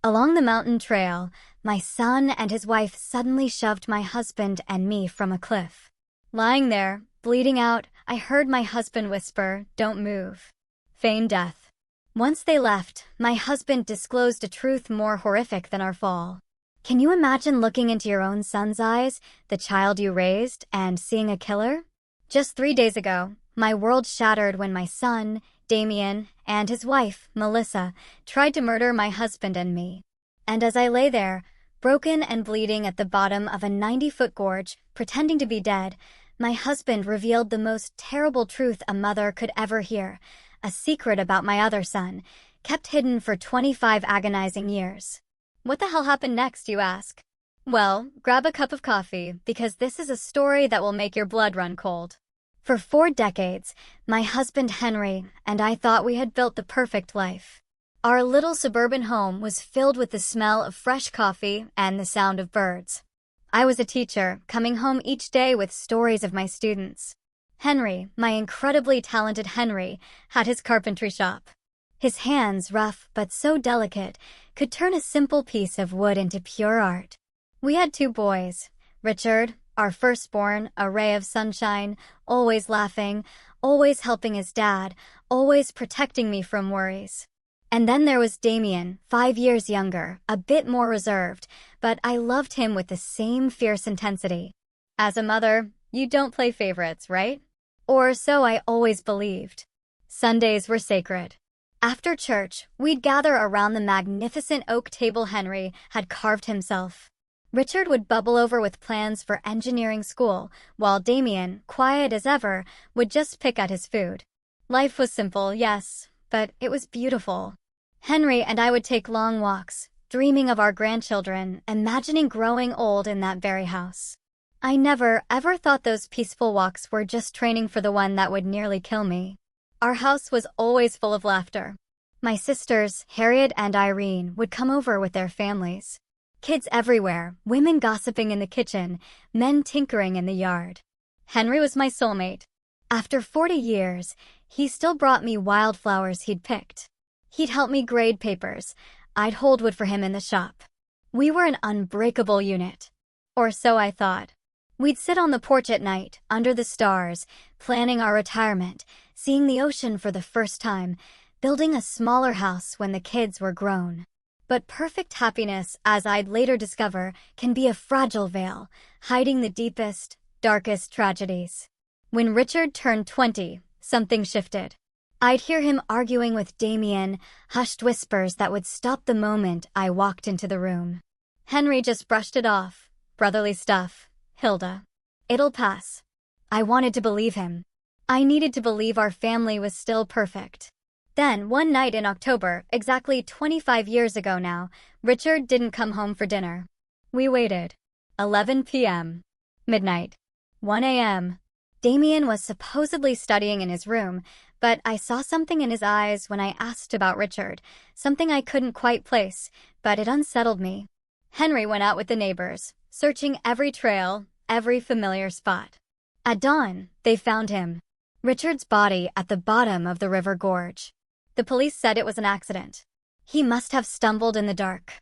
Along the mountain trail, my son and his wife suddenly shoved my husband and me from a cliff. Lying there, bleeding out, I heard my husband whisper, "Don't move." Feign death. Once they left, my husband disclosed a truth more horrific than our fall. Can you imagine looking into your own son's eyes, the child you raised, and seeing a killer? Just 3 days ago, my world shattered when my son, Damien, and his wife, Melissa, tried to murder my husband and me. And as I lay there, broken and bleeding at the bottom of a 90-foot gorge, pretending to be dead, my husband revealed the most terrible truth a mother could ever hear, a secret about my other son, kept hidden for 25 agonizing years. What the hell happened next, you ask? Well, grab a cup of coffee, because this is a story that will make your blood run cold. For 4 decades, my husband Henry and I thought we had built the perfect life. Our little suburban home was filled with the smell of fresh coffee and the sound of birds. I was a teacher, coming home each day with stories of my students. Henry, my incredibly talented Henry, had his carpentry shop. His hands, rough but so delicate, could turn a simple piece of wood into pure art. We had 2 boys, Richard, our firstborn, a ray of sunshine, always laughing, always helping his dad, always protecting me from worries. And then there was Damien, 5 years younger, a bit more reserved, but I loved him with the same fierce intensity. As a mother, you don't play favorites, right? Or so I always believed. Sundays were sacred. After church, we'd gather around the magnificent oak table Henry had carved himself. Richard would bubble over with plans for engineering school, while Damien, quiet as ever, would just pick at his food. Life was simple, yes, but it was beautiful. Henry and I would take long walks, dreaming of our grandchildren, imagining growing old in that very house. I never, ever thought those peaceful walks were just training for the one that would nearly kill me. Our house was always full of laughter. My sisters, Harriet and Irene, would come over with their families. Kids everywhere, women gossiping in the kitchen, men tinkering in the yard. Henry was my soulmate. After 40 years, he still brought me wildflowers he'd picked. He'd help me grade papers. I'd hold wood for him in the shop. We were an unbreakable unit. Or so I thought. We'd sit on the porch at night, under the stars, planning our retirement, seeing the ocean for the first time, building a smaller house when the kids were grown. But perfect happiness, as I'd later discover, can be a fragile veil, hiding the deepest, darkest tragedies. When Richard turned 20, something shifted. I'd hear him arguing with Damien, hushed whispers that would stop the moment I walked into the room. Henry just brushed it off. Brotherly stuff, Hilda. It'll pass. I wanted to believe him. I needed to believe our family was still perfect. Then, one night in October, exactly 25 years ago now, Richard didn't come home for dinner. We waited. 11 p.m. Midnight. 1 a.m. Damien was supposedly studying in his room, but I saw something in his eyes when I asked about Richard, something I couldn't quite place, but it unsettled me. Henry went out with the neighbors, searching every trail, every familiar spot. At dawn, they found him. Richard's body at the bottom of the river gorge. The police said it was an accident. He must have stumbled in the dark.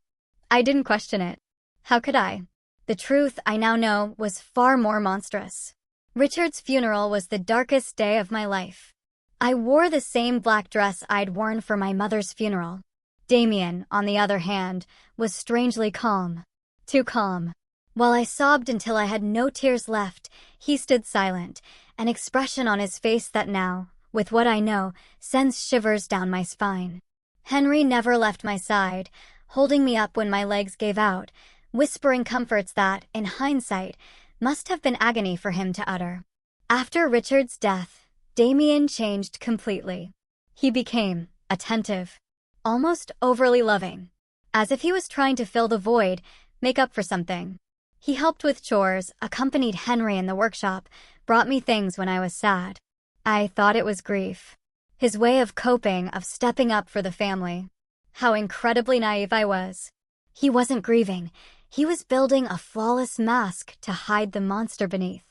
I didn't question it. How could I? The truth, I now know, was far more monstrous. Richard's funeral was the darkest day of my life. I wore the same black dress I'd worn for my mother's funeral. Damien, on the other hand, was strangely calm. Too calm. While I sobbed until I had no tears left, he stood silent, an expression on his face that now, with what I know, sends shivers down my spine. Henry never left my side, holding me up when my legs gave out, whispering comforts that, in hindsight, must have been agony for him to utter. After Richard's death, Damien changed completely. He became attentive, almost overly loving, as if he was trying to fill the void, make up for something. He helped with chores, accompanied Henry in the workshop, brought me things when I was sad. I thought it was grief. His way of coping, of stepping up for the family. How incredibly naive I was. He wasn't grieving. He was building a flawless mask to hide the monster beneath.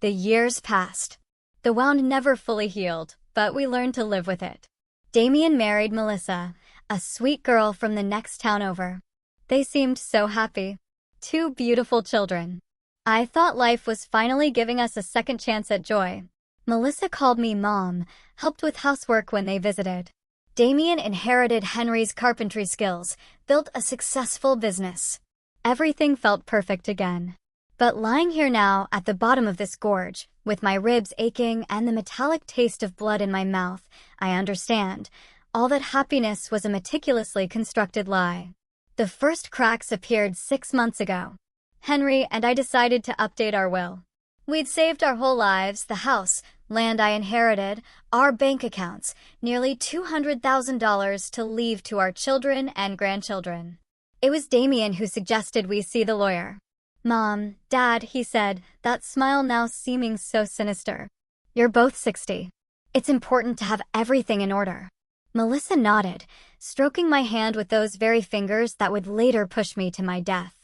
The years passed. The wound never fully healed, but we learned to live with it. Damien married Melissa, a sweet girl from the next town over. They seemed so happy. Two beautiful children. I thought life was finally giving us a second chance at joy. Melissa called me Mom, helped with housework when they visited. Damien inherited Henry's carpentry skills, built a successful business. Everything felt perfect again. But lying here now at the bottom of this gorge, with my ribs aching and the metallic taste of blood in my mouth, I understand. All that happiness was a meticulously constructed lie. The first cracks appeared 6 months ago. Henry and I decided to update our will. We'd saved our whole lives, the house, land I inherited, our bank accounts, nearly $200,000 to leave to our children and grandchildren. It was Damien who suggested we see the lawyer. Mom, Dad, he said, that smile now seeming so sinister. You're both 60. It's important to have everything in order. Melissa nodded, stroking my hand with those very fingers that would later push me to my death.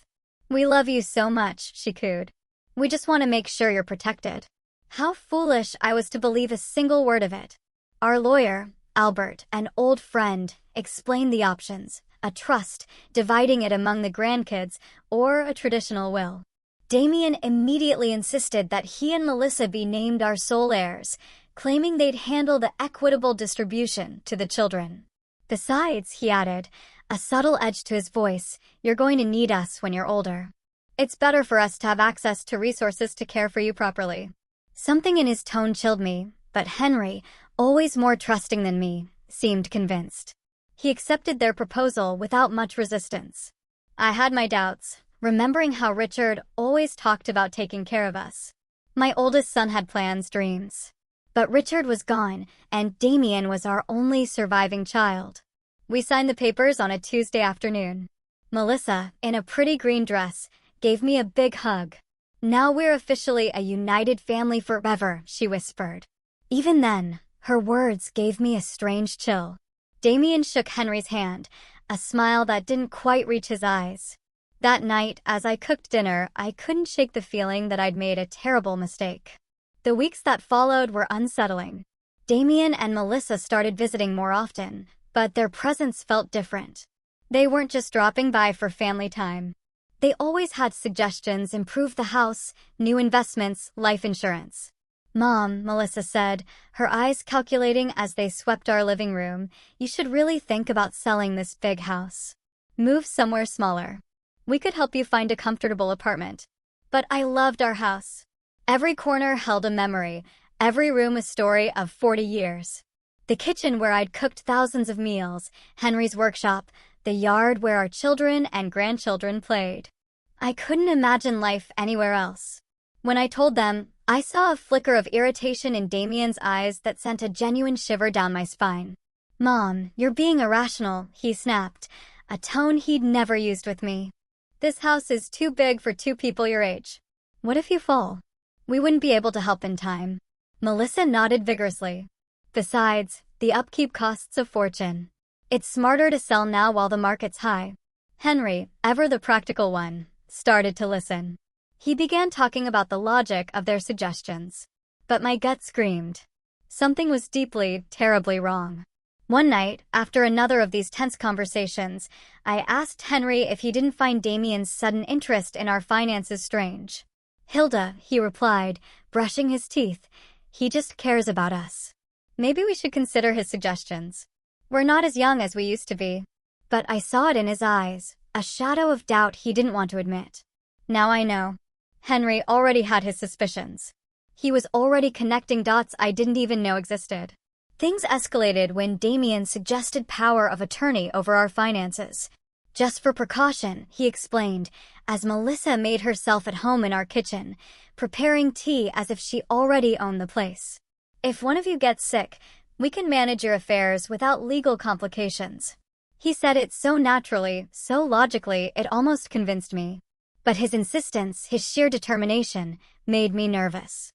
We love you so much, she cooed. We just want to make sure you're protected. How foolish I was to believe a single word of it. Our lawyer, Albert, an old friend, explained the options: a trust, dividing it among the grandkids, or a traditional will. Damien immediately insisted that he and Melissa be named our sole heirs, claiming they'd handle the equitable distribution to the children. Besides, he added, a subtle edge to his voice, you're going to need us when you're older. It's better for us to have access to resources to care for you properly. Something in his tone chilled me, but Henry, always more trusting than me, seemed convinced. He accepted their proposal without much resistance. I had my doubts, remembering how Richard always talked about taking care of us. My oldest son had plans, dreams. But Richard was gone, and Damien was our only surviving child. We signed the papers on a Tuesday afternoon. Melissa, in a pretty green dress, gave me a big hug. Now we're officially a united family forever, she whispered. Even then, her words gave me a strange chill. Damien shook Henry's hand, a smile that didn't quite reach his eyes. That night, as I cooked dinner, I couldn't shake the feeling that I'd made a terrible mistake. The weeks that followed were unsettling. Damien and Melissa started visiting more often, but their presence felt different. They weren't just dropping by for family time. They always had suggestions: improve the house, new investments, life insurance. Mom, Melissa said, her eyes calculating as they swept our living room, you should really think about selling this big house. Move somewhere smaller. We could help you find a comfortable apartment. But I loved our house. Every corner held a memory, every room a story of 40 years. The kitchen where I'd cooked thousands of meals, Henry's workshop, the yard where our children and grandchildren played. I couldn't imagine life anywhere else. When I told them, I saw a flicker of irritation in Damien's eyes that sent a genuine shiver down my spine. Mom, you're being irrational, he snapped, a tone he'd never used with me. This house is too big for two people your age. What if you fall? We wouldn't be able to help in time. Melissa nodded vigorously. Besides, the upkeep costs a fortune. It's smarter to sell now while the market's high. Henry, ever the practical one, started to listen. He began talking about the logic of their suggestions. But my gut screamed. Something was deeply, terribly wrong. One night, after another of these tense conversations, I asked Henry if he didn't find Damien's sudden interest in our finances strange. Hilda, he replied, brushing his teeth, he just cares about us. Maybe we should consider his suggestions. We're not as young as we used to be. But I saw it in his eyes, a shadow of doubt he didn't want to admit. Now I know. Henry already had his suspicions. He was already connecting dots I didn't even know existed. Things escalated when Damien suggested power of attorney over our finances. Just for precaution, he explained, as Melissa made herself at home in our kitchen, preparing tea as if she already owned the place. If one of you gets sick, we can manage your affairs without legal complications. He said it so naturally, so logically, it almost convinced me. But his insistence, his sheer determination, made me nervous.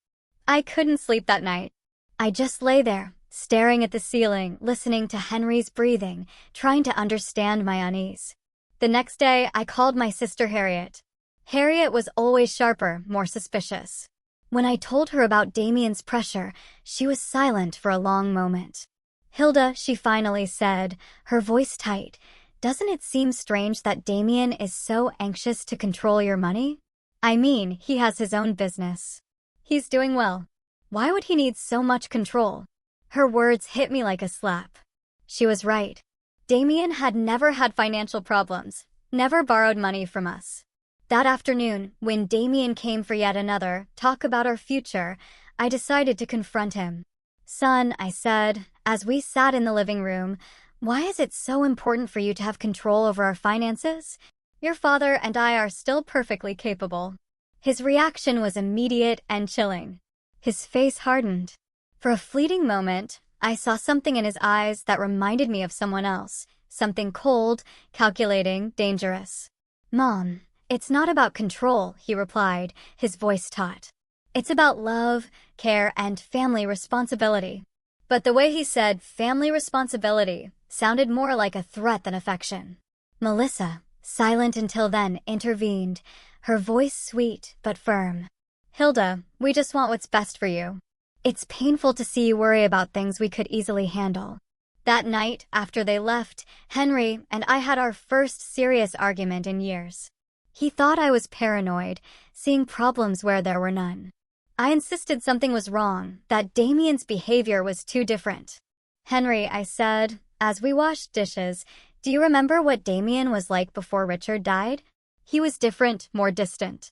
I couldn't sleep that night. I just lay there, staring at the ceiling, listening to Henry's breathing, trying to understand my unease. The next day, I called my sister Harriet. Harriet was always sharper, more suspicious. When I told her about Damien's pressure, she was silent for a long moment. Hilda, she finally said, her voice tight, Doesn't it seem strange that Damien is so anxious to control your money? I mean, he has his own business. He's doing well. Why would he need so much control? Her words hit me like a slap. She was right. Damien had never had financial problems, never borrowed money from us. That afternoon, when Damien came for yet another talk about our future, I decided to confront him. "Son," I said, as we sat in the living room, "why is it so important for you to have control over our finances? Your father and I are still perfectly capable." His reaction was immediate and chilling. His face hardened. For a fleeting moment, I saw something in his eyes that reminded me of someone else, something cold, calculating, dangerous. "Mom, it's not about control," he replied, his voice taut. "It's about love, care, and family responsibility." But the way he said family responsibility sounded more like a threat than affection. Melissa, silent until then, intervened, her voice sweet but firm. "Hilda, we just want what's best for you. It's painful to see you worry about things we could easily handle." That night, after they left, Henry and I had our first serious argument in years. He thought I was paranoid, seeing problems where there were none. I insisted something was wrong, that Damien's behavior was too different. "Henry," I said, as we washed dishes, "do you remember what Damien was like before Richard died? He was different, more distant.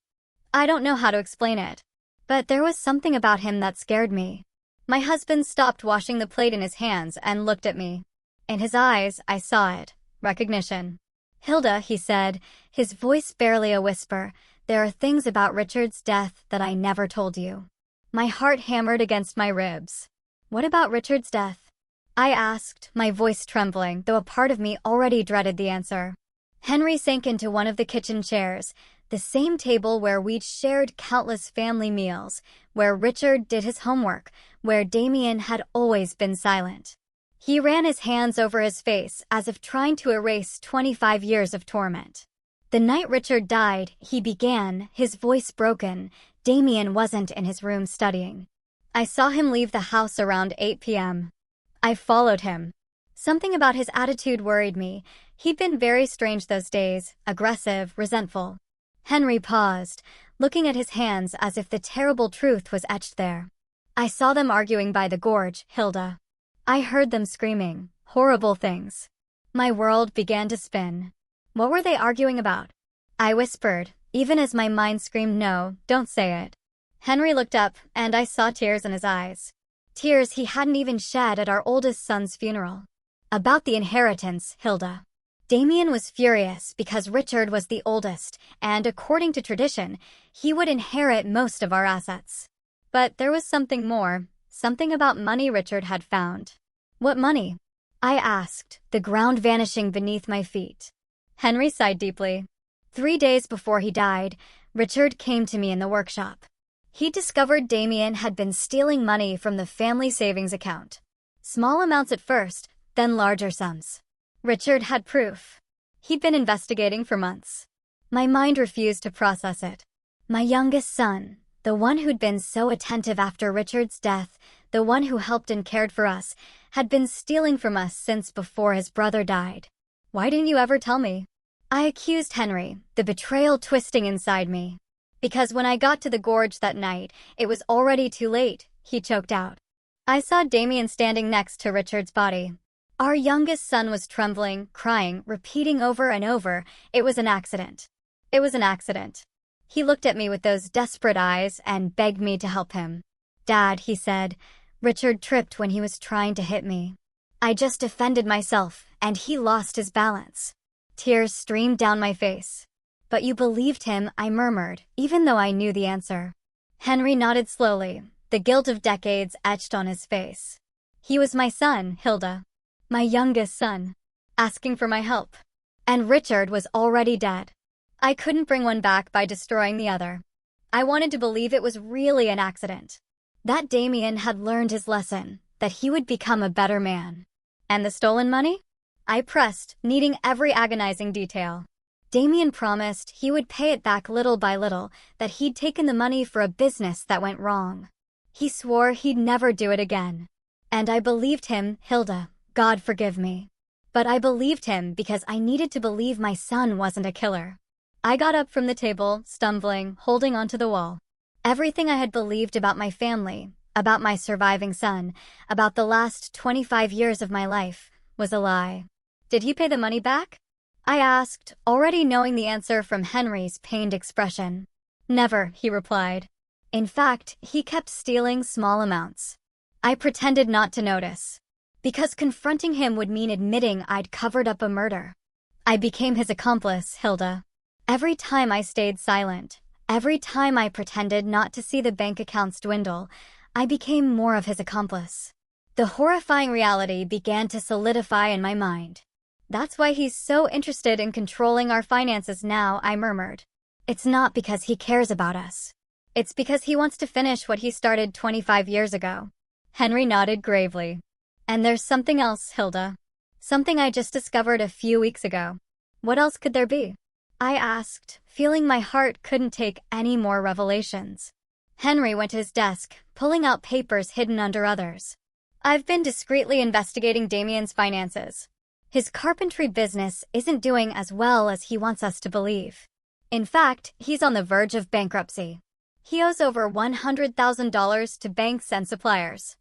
I don't know how to explain it, but there was something about him that scared me." My husband stopped washing the plate in his hands and looked at me. In his eyes, I saw it. Recognition. "Hilda," he said, his voice barely a whisper, "there are things about Richard's death that I never told you." My heart hammered against my ribs. "What about Richard's death?" I asked, my voice trembling, though a part of me already dreaded the answer. Henry sank into one of the kitchen chairs, the same table where we'd shared countless family meals, where Richard did his homework, where Damien had always been silent. He ran his hands over his face as if trying to erase 25 years of torment. "The night Richard died," he began, his voice broken. "Damien wasn't in his room studying. I saw him leave the house around 8 p.m. I followed him. Something about his attitude worried me. He'd been very strange those days, aggressive, resentful." Henry paused, looking at his hands as if the terrible truth was etched there. "I saw them arguing by the gorge, Hilda. I heard them screaming, horrible things." My world began to spin. "What were they arguing about?" I whispered, even as my mind screamed, "No, don't say it." Henry looked up, and I saw tears in his eyes. Tears he hadn't even shed at our oldest son's funeral. "About the inheritance, Hilda. Damien was furious because Richard was the oldest, and according to tradition, he would inherit most of our assets. But there was something more, something about money Richard had found." "What money?" I asked, the ground vanishing beneath my feet. Henry sighed deeply. 3 days before he died, Richard came to me in the workshop. He discovered Damien had been stealing money from the family savings account. Small amounts at first, then larger sums. Richard had proof. He'd been investigating for months. My mind refused to process it. My youngest son, the one who'd been so attentive after Richard's death, the one who helped and cared for us, had been stealing from us since before his brother died. "Why didn't you ever tell me?" I accused Henry, the betrayal twisting inside me. "Because when I got to the gorge that night, it was already too late," he choked out. I saw Damien standing next to Richard's body. Our youngest son was trembling, crying, repeating over and over, "It was an accident. It was an accident." He looked at me with those desperate eyes and begged me to help him. "Dad," he said, "Richard tripped when he was trying to hit me. I just defended myself, and he lost his balance." Tears streamed down my face. "But you believed him," I murmured, even though I knew the answer. Henry nodded slowly, the guilt of decades etched on his face. "He was my son, Hilda. My youngest son. Asking for my help. And Richard was already dead. I couldn't bring one back by destroying the other. I wanted to believe it was really an accident. That Damien had learned his lesson, that he would become a better man." "And the stolen money?" I pressed, needing every agonizing detail. "Damien promised he would pay it back little by little, that he'd taken the money for a business that went wrong. He swore he'd never do it again. And I believed him, Hilda, God forgive me. But I believed him because I needed to believe my son wasn't a killer. I got up from the table, stumbling, holding onto the wall. Everything I had believed about my family, about my surviving son, about the last 25 years of my life, was a lie. Did he pay the money back? I asked, already knowing the answer from Henry's pained expression. Never, he replied. In fact, he kept stealing small amounts. I pretended not to notice, because confronting him would mean admitting I'd covered up a murder. I became his accomplice, Hilda. Every time I stayed silent, every time I pretended not to see the bank accounts dwindle, I became more of his accomplice. The horrifying reality began to solidify in my mind. That's why he's so interested in controlling our finances now, I murmured. It's not because he cares about us. It's because he wants to finish what he started 25 years ago. Henry nodded gravely. And there's something else, Hilda. Something I just discovered a few weeks ago. What else could there be? I asked, feeling my heart couldn't take any more revelations. Henry went to his desk, pulling out papers hidden under others. I've been discreetly investigating Damien's finances. His carpentry business isn't doing as well as he wants us to believe. In fact, he's on the verge of bankruptcy. He owes over $100,000 to banks and suppliers.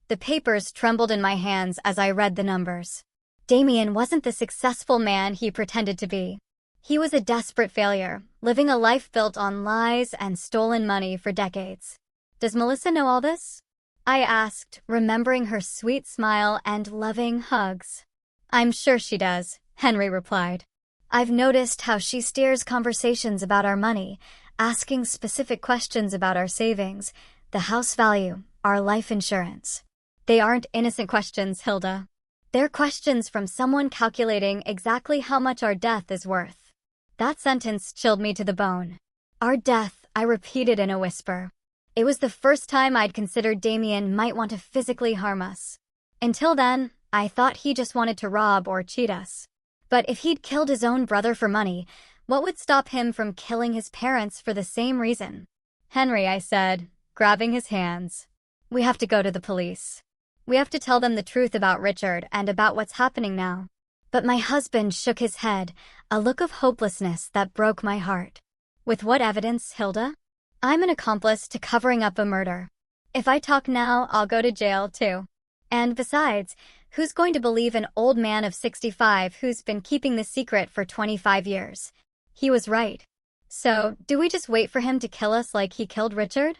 The papers trembled in my hands as I read the numbers. Damien wasn't the successful man he pretended to be. He was a desperate failure, living a life built on lies and stolen money for decades. Does Melissa know all this? I asked, remembering her sweet smile and loving hugs. I'm sure she does, Henry replied. I've noticed how she steers conversations about our money, asking specific questions about our savings, the house value, our life insurance. They aren't innocent questions, Hilda. They're questions from someone calculating exactly how much our death is worth. That sentence chilled me to the bone. Our death, I repeated in a whisper. It was the first time I'd considered Damien might want to physically harm us. Until then, I thought he just wanted to rob or cheat us. But if he'd killed his own brother for money, what would stop him from killing his parents for the same reason? Henry, I said, grabbing his hands. We have to go to the police. We have to tell them the truth about Richard and about what's happening now. But my husband shook his head, a look of hopelessness that broke my heart. With what evidence, Hilda? I'm an accomplice to covering up a murder. If I talk now, I'll go to jail too. And besides, who's going to believe an old man of 65 who's been keeping the secret for 25 years? He was right. So, do we just wait for him to kill us like he killed Richard?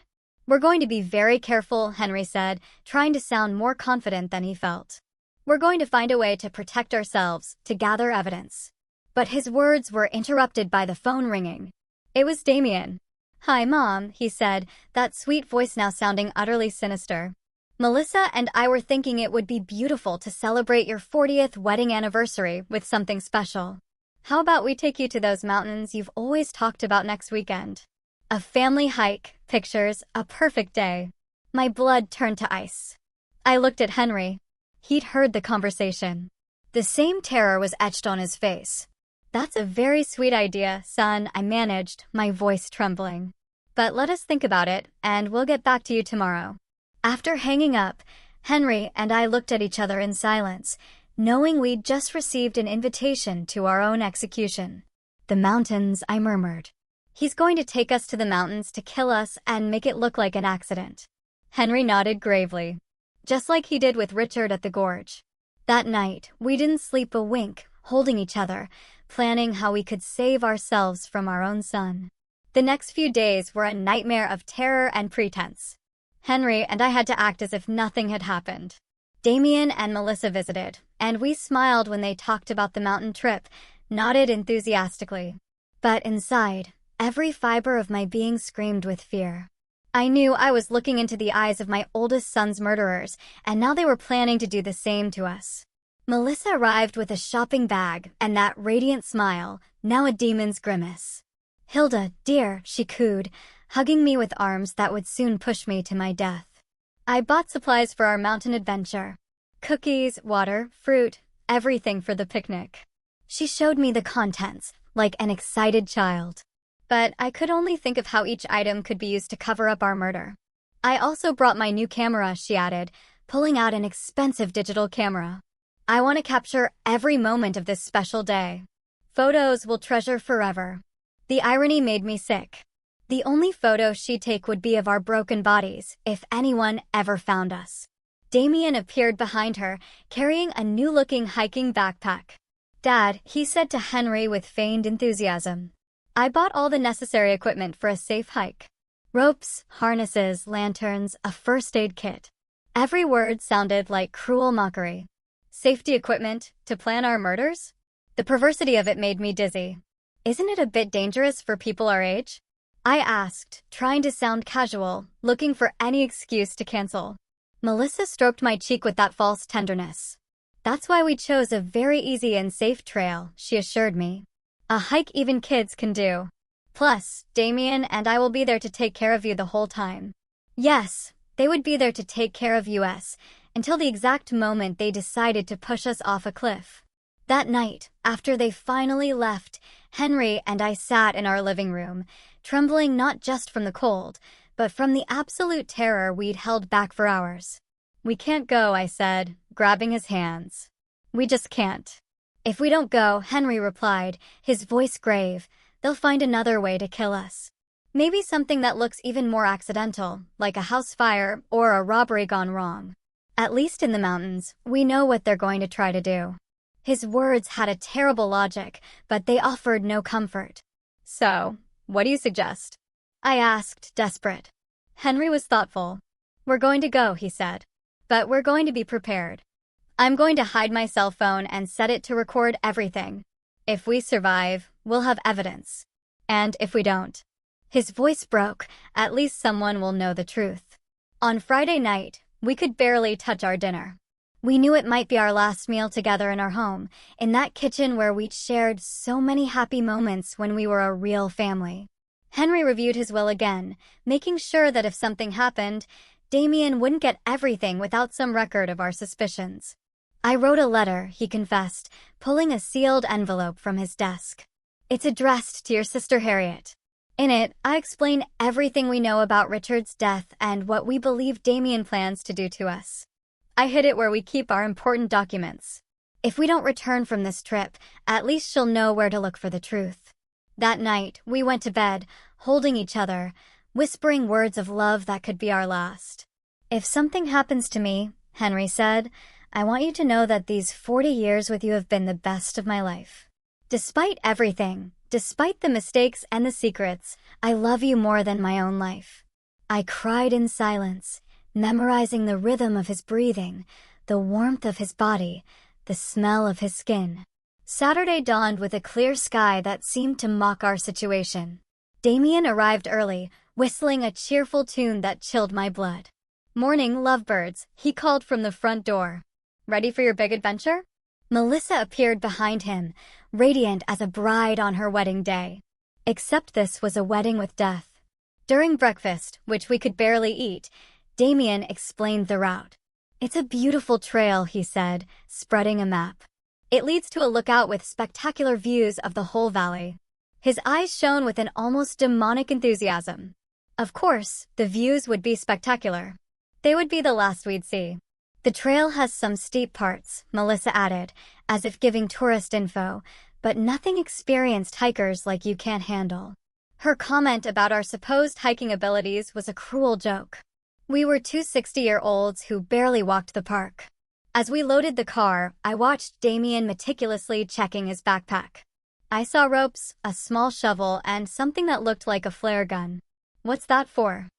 We're going to be very careful, Henry said, trying to sound more confident than he felt. We're going to find a way to protect ourselves, to gather evidence. But his words were interrupted by the phone ringing. It was Damien. Hi, Mom, he said, that sweet voice now sounding utterly sinister. Melissa and I were thinking it would be beautiful to celebrate your 40th wedding anniversary with something special. How about we take you to those mountains you've always talked about next weekend? A family hike, pictures, a perfect day. My blood turned to ice. I looked at Henry. He'd heard the conversation. The same terror was etched on his face. That's a very sweet idea, son, I managed, my voice trembling. But let us think about it, and we'll get back to you tomorrow. After hanging up, Henry and I looked at each other in silence, knowing we'd just received an invitation to our own execution. The mountains, I murmured. He's going to take us to the mountains to kill us and make it look like an accident. Henry nodded gravely, just like he did with Richard at the gorge. That night, we didn't sleep a wink, holding each other, planning how we could save ourselves from our own son. The next few days were a nightmare of terror and pretense. Henry and I had to act as if nothing had happened. Damien and Melissa visited, and we smiled when they talked about the mountain trip, nodded enthusiastically. But inside, every fiber of my being screamed with fear. I knew I was looking into the eyes of my oldest son's murderers, and now they were planning to do the same to us. Melissa arrived with a shopping bag and that radiant smile, now a demon's grimace. Hilda, dear, she cooed, hugging me with arms that would soon push me to my death. I bought supplies for our mountain adventure. Cookies, water, fruit, everything for the picnic. She showed me the contents, like an excited child. But I could only think of how each item could be used to cover up our murder. I also brought my new camera, she added, pulling out an expensive digital camera. I want to capture every moment of this special day. Photos we'll treasure forever. The irony made me sick. The only photo she'd take would be of our broken bodies, if anyone ever found us. Damien appeared behind her, carrying a new-looking hiking backpack. "Dad," he said to Henry with feigned enthusiasm. "I bought all the necessary equipment for a safe hike. Ropes, harnesses, lanterns, a first aid kit." Every word sounded like cruel mockery. Safety equipment to plan our murders? The perversity of it made me dizzy. "Isn't it a bit dangerous for people our age?" I asked, trying to sound casual, looking for any excuse to cancel. Melissa stroked my cheek with that false tenderness. "That's why we chose a very easy and safe trail," she assured me. "A hike even kids can do. Plus, Damien and I will be there to take care of you the whole time." Yes, they would be there to take care of us, until the exact moment they decided to push us off a cliff. That night, after they finally left, Henry and I sat in our living room, trembling not just from the cold, but from the absolute terror we'd held back for hours. "We can't go," I said, grabbing his hands. "We just can't." "If we don't go," Henry replied, his voice grave, "they'll find another way to kill us. Maybe something that looks even more accidental, like a house fire or a robbery gone wrong. At least in the mountains, we know what they're going to try to do." His words had a terrible logic, but they offered no comfort. "So, what do you suggest?" I asked, desperate. Henry was thoughtful. "We're going to go," he said. "But we're going to be prepared. I'm going to hide my cell phone and set it to record everything. If we survive, we'll have evidence. And if we don't—" His voice broke. "At least someone will know the truth." On Friday night, we could barely touch our dinner. We knew it might be our last meal together in our home, in that kitchen where we'd shared so many happy moments when we were a real family. Henry reviewed his will again, making sure that if something happened, Damien wouldn't get everything without some record of our suspicions. "I wrote a letter," he confessed, pulling a sealed envelope from his desk. "It's addressed to your sister Harriet. In it, I explain everything we know about Richard's death and what we believe Damien plans to do to us. I hid it where we keep our important documents. If we don't return from this trip, at least she'll know where to look for the truth." That night, we went to bed, holding each other, whispering words of love that could be our last. "If something happens to me," Henry said, "I want you to know that these 40 years with you have been the best of my life. Despite everything, despite the mistakes and the secrets, I love you more than my own life." I cried in silence, memorizing the rhythm of his breathing, the warmth of his body, the smell of his skin. Saturday dawned with a clear sky that seemed to mock our situation. Damien arrived early, whistling a cheerful tune that chilled my blood. "Morning, lovebirds," he called from the front door. "Ready for your big adventure?" Melissa appeared behind him, radiant as a bride on her wedding day. Except this was a wedding with death. During breakfast, which we could barely eat, Damien explained the route. "It's a beautiful trail," he said, spreading a map. "It leads to a lookout with spectacular views of the whole valley." His eyes shone with an almost demonic enthusiasm. Of course, the views would be spectacular. They would be the last we'd see. "The trail has some steep parts," Melissa added, as if giving tourist info, "but nothing experienced hikers like you can't handle." Her comment about our supposed hiking abilities was a cruel joke. We were two 60-year-olds who barely walked the park. As we loaded the car, I watched Damien meticulously checking his backpack. I saw ropes, a small shovel, and something that looked like a flare gun. "What's that for?"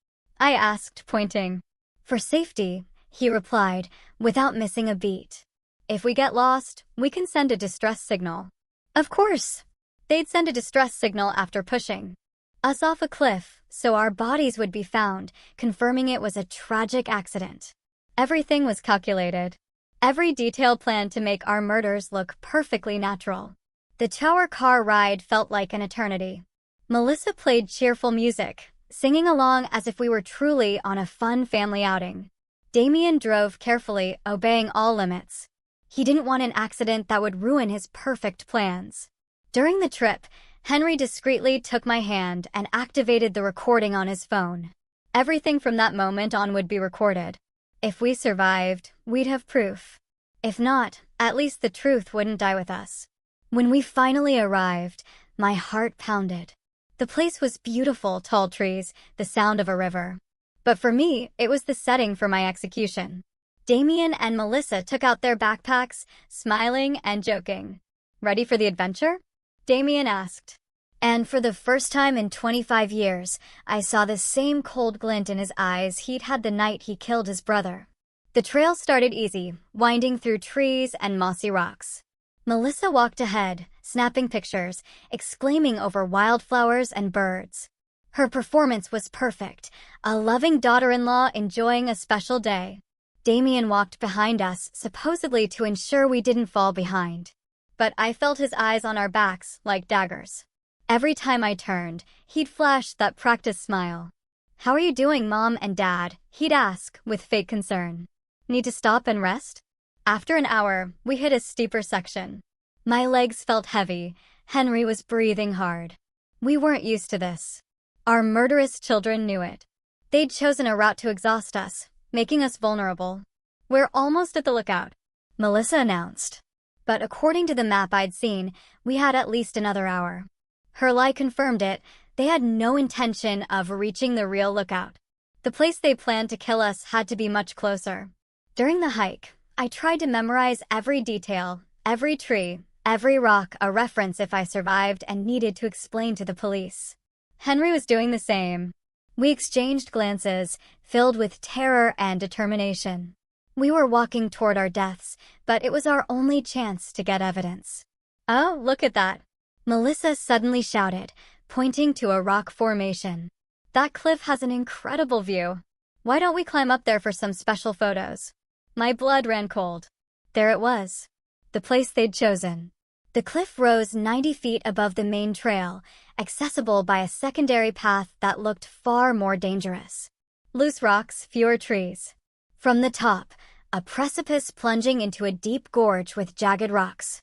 I asked, pointing. "For safety," he replied, without missing a beat. "If we get lost, we can send a distress signal." Of course! They'd send a distress signal after pushing us off a cliff, so our bodies would be found, confirming it was a tragic accident. Everything was calculated. Every detail planned to make our murders look perfectly natural. The tower car ride felt like an eternity. Melissa played cheerful music, singing along as if we were truly on a fun family outing. Damien drove carefully, obeying all limits. He didn't want an accident that would ruin his perfect plans. During the trip, Henry discreetly took my hand and activated the recording on his phone. Everything from that moment on would be recorded. If we survived, we'd have proof. If not, At least the truth wouldn't die with us. When we finally arrived, my heart pounded. The place was beautiful, tall trees, the sound of a river. But for me, it was the setting for my execution. Damien and Melissa took out their backpacks, smiling and joking. "Ready for the adventure?" Damien asked. And for the first time in 25 years, I saw the same cold glint in his eyes he'd had the night he killed his brother. The trail started easy, winding through trees and mossy rocks. Melissa walked ahead, snapping pictures, exclaiming over wildflowers and birds. Her performance was perfect, a loving daughter-in-law enjoying a special day. Damien walked behind us, supposedly to ensure we didn't fall behind. But I felt his eyes on our backs like daggers. Every time I turned, he'd flash that practiced smile. "How are you doing, Mom and Dad?" he'd ask, with fake concern. "Need to stop and rest?" After an hour, we hit a steeper section. My legs felt heavy. Henry was breathing hard. We weren't used to this. Our murderous children knew it. They'd chosen a route to exhaust us, making us vulnerable. "We're almost at the lookout," Melissa announced. But according to the map I'd seen, we had at least another hour. Her lie confirmed it. They had no intention of reaching the real lookout. The place they planned to kill us had to be much closer. During the hike, I tried to memorize every detail, every tree, every rock, a reference if I survived and needed to explain to the police. Henry was doing the same. We exchanged glances, filled with terror and determination. We were walking toward our deaths, but it was our only chance to get evidence. "Oh, look at that," Melissa suddenly shouted, pointing to a rock formation. "That cliff has an incredible view. Why don't we climb up there for some special photos?" My blood ran cold. There it was, the place they'd chosen. The cliff rose 90 feet above the main trail, accessible by a secondary path that looked far more dangerous. Loose rocks, fewer trees. From the top, a precipice plunging into a deep gorge with jagged rocks.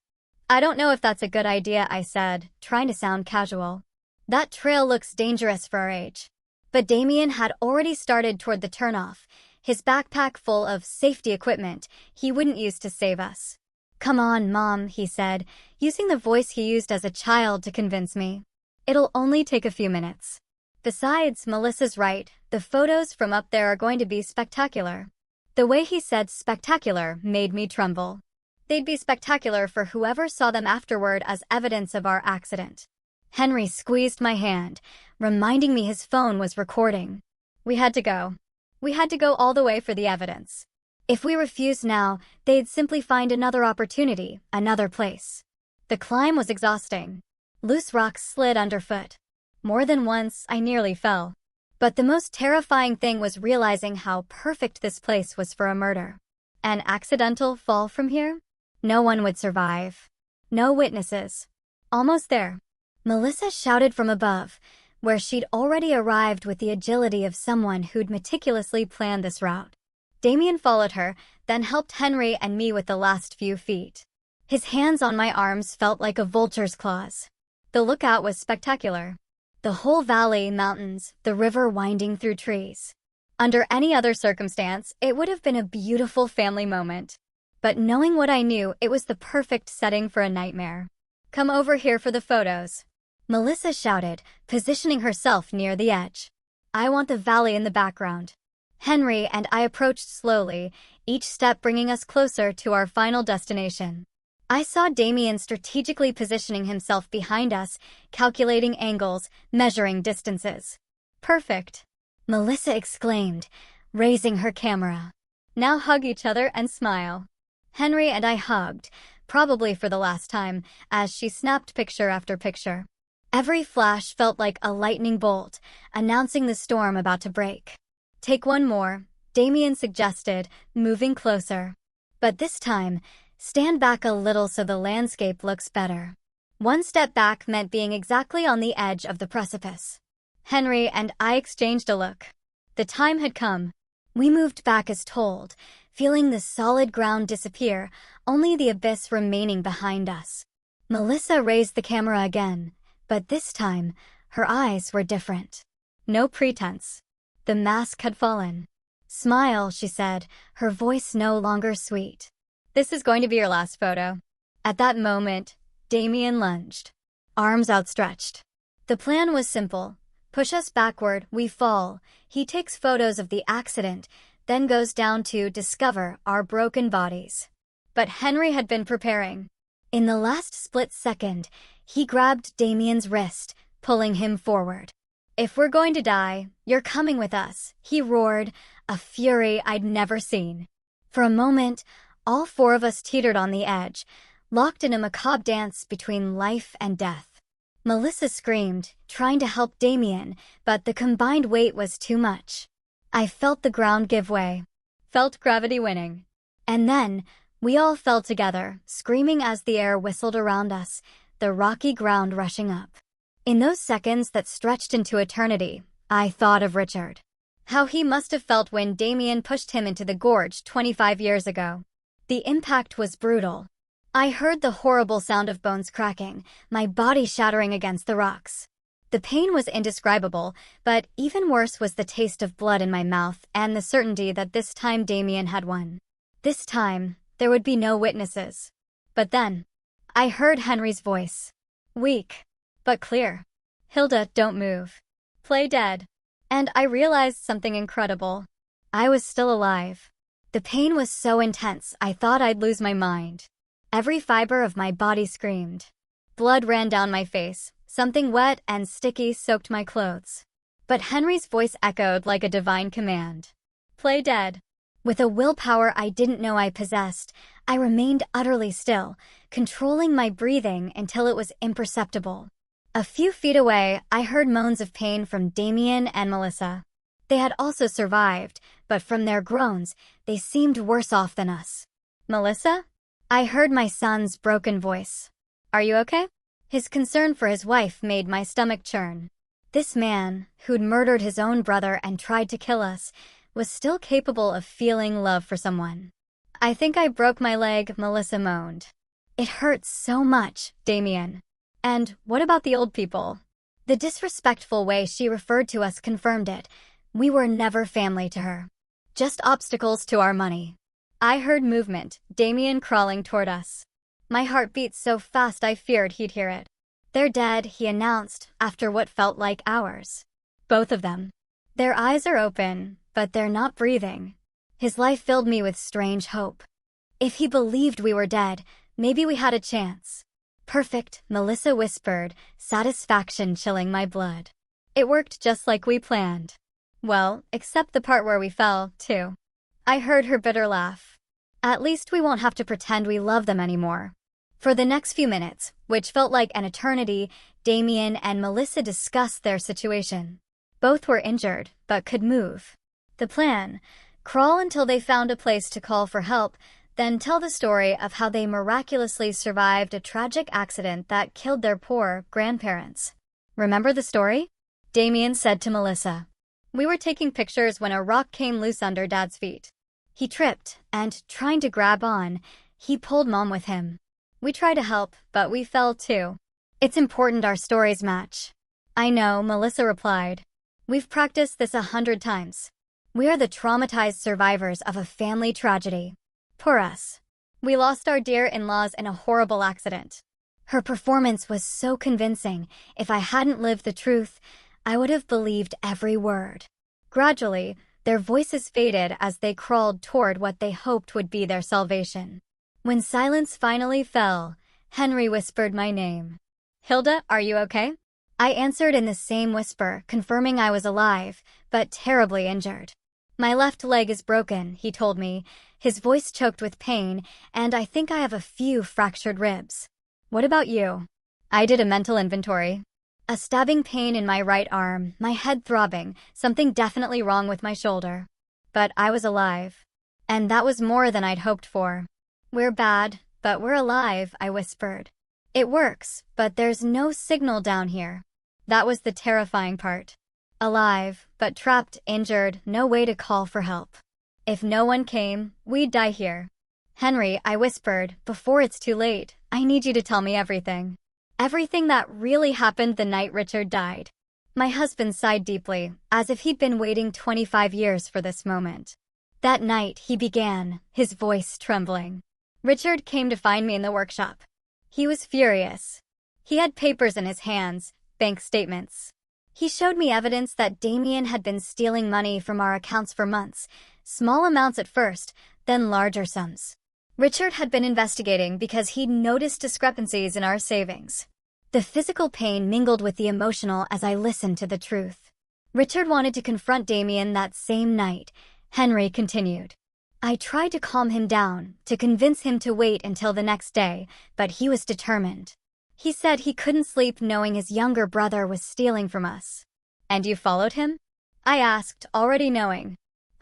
"I don't know if that's a good idea," I said, trying to sound casual. "That trail looks dangerous for our age." But Damien had already started toward the turnoff, his backpack full of safety equipment he wouldn't use to save us. "Come on, Mom," he said, using the voice he used as a child to convince me. "It'll only take a few minutes. Besides, Melissa's right, the photos from up there are going to be spectacular." The way he said spectacular made me tremble. They'd be spectacular for whoever saw them afterward as evidence of our accident. Henry squeezed my hand, reminding me his phone was recording. We had to go. We had to go all the way for the evidence. If we refused now, they'd simply find another opportunity, another place. The climb was exhausting. Loose rocks slid underfoot. More than once, I nearly fell. But the most terrifying thing was realizing how perfect this place was for a murder. An accidental fall from here? No one would survive. No witnesses. Almost there. Melissa shouted from above, where she'd already arrived with the agility of someone who'd meticulously planned this route. Damien followed her, then helped Henry and me with the last few feet. His hands on my arms felt like a vulture's claws. The lookout was spectacular. The whole valley, mountains, the river winding through trees. Under any other circumstance, it would have been a beautiful family moment. But knowing what I knew, it was the perfect setting for a nightmare. "Come over here for the photos," Melissa shouted, positioning herself near the edge. "I want the valley in the background." Henry and I approached slowly, each step bringing us closer to our final destination. I saw Damien strategically positioning himself behind us, calculating angles, measuring distances. "Perfect," Melissa exclaimed, raising her camera. "Now hug each other and smile." Henry and I hugged, probably for the last time, as she snapped picture after picture. Every flash felt like a lightning bolt, announcing the storm about to break. "Take one more," Damien suggested, moving closer. "But this time, stand back a little so the landscape looks better." One step back meant being exactly on the edge of the precipice. Henry and I exchanged a look. The time had come. We moved back as told, feeling the solid ground disappear, only the abyss remaining behind us. Melissa raised the camera again, but this time, her eyes were different. No pretense. The mask had fallen. "Smile," she said, her voice no longer sweet. This is going to be your last photo." At that moment, Damien lunged, arms outstretched. The plan was simple. Push us backward, we fall. He takes photos of the accident, then goes down to discover our broken bodies. But Henry had been preparing. In the last split second, he grabbed Damien's wrist, pulling him forward. "If we're going to die, you're coming with us," he roared, a fury I'd never seen. For a moment, all four of us teetered on the edge, locked in a macabre dance between life and death. Melissa screamed, trying to help Damien, but the combined weight was too much. I felt the ground give way, felt gravity winning. And then, we all fell together, screaming as the air whistled around us, the rocky ground rushing up. In those seconds that stretched into eternity, I thought of Richard. How he must have felt when Damien pushed him into the gorge 25 years ago. The impact was brutal. I heard the horrible sound of bones cracking, my body shattering against the rocks. The pain was indescribable, but even worse was the taste of blood in my mouth and the certainty that this time Damien had won. This time, there would be no witnesses. But then, I heard Henry's voice. Weak, but clear. "Hilda, don't move. Play dead." And I realized something incredible. I was still alive. The pain was so intense, I thought I'd lose my mind. Every fiber of my body screamed. Blood ran down my face. Something wet and sticky soaked my clothes. But Henry's voice echoed like a divine command. "Play dead." With a willpower I didn't know I possessed, I remained utterly still, controlling my breathing until it was imperceptible. A few feet away, I heard moans of pain from Damien and Melissa. They had also survived, but from their groans, they seemed worse off than us. "Melissa?" I heard my son's broken voice. "Are you okay?" His concern for his wife made my stomach churn. This man, who'd murdered his own brother and tried to kill us, was still capable of feeling love for someone. "I think I broke my leg," Melissa moaned. "It hurts so much, Damien." "And what about the old people?" The disrespectful way she referred to us confirmed it. We were never family to her. Just obstacles to our money. I heard movement, Damien crawling toward us. My heart beat so fast I feared he'd hear it. "They're dead," he announced, after what felt like hours. "Both of them. Their eyes are open, but they're not breathing." His life filled me with strange hope. If he believed we were dead, maybe we had a chance. "Perfect," Melissa whispered, satisfaction chilling my blood. "It worked just like we planned." "Well, except the part where we fell, too." I heard her bitter laugh. "At least we won't have to pretend we love them anymore." For the next few minutes, which felt like an eternity, Damien and Melissa discussed their situation. Both were injured, but could move. The plan: crawl until they found a place to call for help, then tell the story of how they miraculously survived a tragic accident that killed their poor grandparents. "Remember the story?" Damien said to Melissa. "We were taking pictures when a rock came loose under Dad's feet. He tripped, and trying to grab on, he pulled Mom with him. We tried to help, but we fell too. It's important our stories match." "I know," Melissa replied. "We've practiced this 100 times. We are the traumatized survivors of a family tragedy. Poor us. We lost our dear in-laws in a horrible accident." Her performance was so convincing. If I hadn't lived the truth, I would have believed every word. Gradually, their voices faded as they crawled toward what they hoped would be their salvation. When silence finally fell, Henry whispered my name. "Hilda, are you okay?" I answered in the same whisper, confirming I was alive, but terribly injured. "My left leg is broken," he told me, his voice choked with pain, "and I think I have a few fractured ribs." "What about you?" I did a mental inventory. A stabbing pain in my right arm, my head throbbing, something definitely wrong with my shoulder. But I was alive. And that was more than I'd hoped for. "We're bad, but we're alive," I whispered. "It works, but there's no signal down here." That was the terrifying part. Alive, but trapped, injured, no way to call for help. If no one came, we'd die here. "Henry," I whispered, "before it's too late, I need you to tell me everything. Everything that really happened the night Richard died." My husband sighed deeply, as if he'd been waiting 25 years for this moment. "That night," he began, his voice trembling. Richard came to find me in the workshop. He was furious. He had papers in his hands, bank statements. He showed me evidence that Damien had been stealing money from our accounts for months, small amounts at first, then larger sums. Richard had been investigating because he'd noticed discrepancies in our savings. The physical pain mingled with the emotional as I listened to the truth. Richard wanted to confront Damien that same night, Henry continued. I tried to calm him down, to convince him to wait until the next day, but he was determined. He said he couldn't sleep knowing his younger brother was stealing from us. And you followed him? I asked, already knowing.